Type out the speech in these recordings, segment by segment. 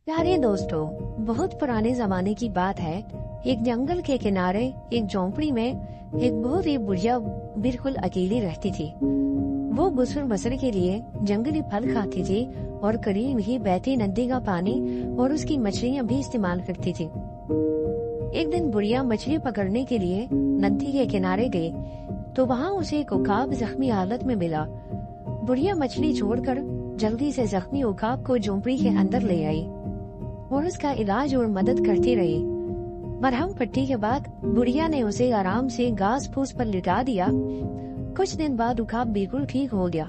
प्यारे दोस्तों, बहुत पुराने जमाने की बात है। एक जंगल के किनारे एक झोंपड़ी में एक बहुत ही बुढ़िया बिल्कुल अकेली रहती थी। वो गुसर बसर के लिए जंगली फल खाती थी और करीब ही बहती नदी का पानी और उसकी मछलियाँ भी इस्तेमाल करती थी। एक दिन बुढ़िया मछली पकड़ने के लिए नदी के किनारे गई तो वहाँ उसे एक उकाब जख्मी हालत में मिला। बुढ़िया मछली छोड़कर जल्दी से जख्मी उकाब को झोंपड़ी के अंदर ले आई और उसका इलाज और मदद करती रही। मरहम पट्टी के बाद बुढ़िया ने उसे आराम से घास फूस पर लिटा दिया। कुछ दिन बाद उकाब बिल्कुल ठीक हो गया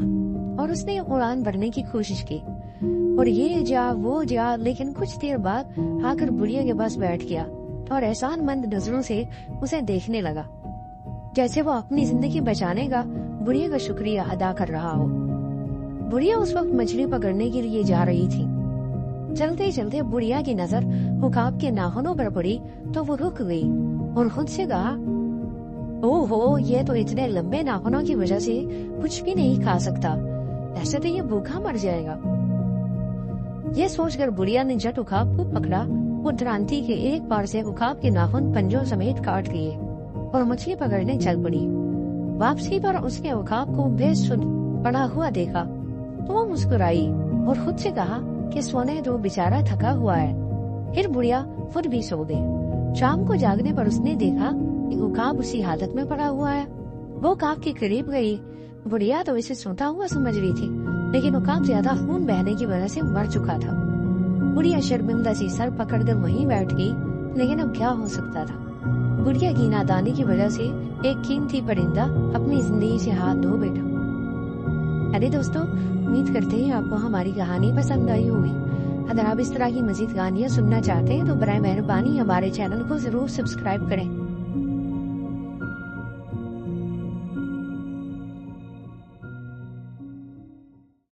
और उसने उड़ान भरने की कोशिश की और ये जा वो जा, लेकिन कुछ देर बाद आकर बुढ़िया के पास बैठ गया और एहसानमंद नजरों से उसे देखने लगा, जैसे वो अपनी जिंदगी बचाने का बुढ़िया का शुक्रिया अदा कर रहा हो। बुढ़िया उस वक्त मछली पकड़ने के लिए जा रही थी। चलते चलते बुढ़िया की नजर उकाब के नाखूनों पर पड़ी तो वो रुक गई और खुद से कहा, ओहो, ये तो इतने लंबे नाखूनों की वजह से कुछ भी नहीं खा सकता, ऐसे तो ये भूखा मर जाएगा। ये सोचकर बुढ़िया ने झट उकाब को पकड़ा। वो ड्रांति के एक बार से उकाब के नाखून पंजों समेत काट लिए और मछली पकड़ने चल पड़ी। वापसी पर उसने उकाब को बेसुध पड़ा हुआ देखा तो वो मुस्कुराई और खुद से कहा कि सोने दो, बेचारा थका हुआ है। फिर बुढ़िया खुद भी सो गई। शाम को जागने पर उसने देखा कि उकाब उसी हालत में पड़ा हुआ है। वो उकाब के करीब गई। बुढ़िया तो इसे सोता हुआ समझ रही थी, लेकिन उकाब ज्यादा खून बहने की वजह से मर चुका था। बुढ़िया शर्मिंदा सी सर पकड़कर वहीं बैठ गई, लेकिन अब क्या हो सकता था। बुढ़िया की नादानी की वजह से एक कीमती परिंदा अपनी जिंदगी से हाथ धो बैठा। अरे दोस्तों, उम्मीद करते हैं आपको हमारी कहानी पसंद आई होगी। अगर आप इस तरह की मजीद कहानियाँ सुनना चाहते हैं तो बराए मेहरबानी हमारे चैनल को जरूर सब्सक्राइब करें।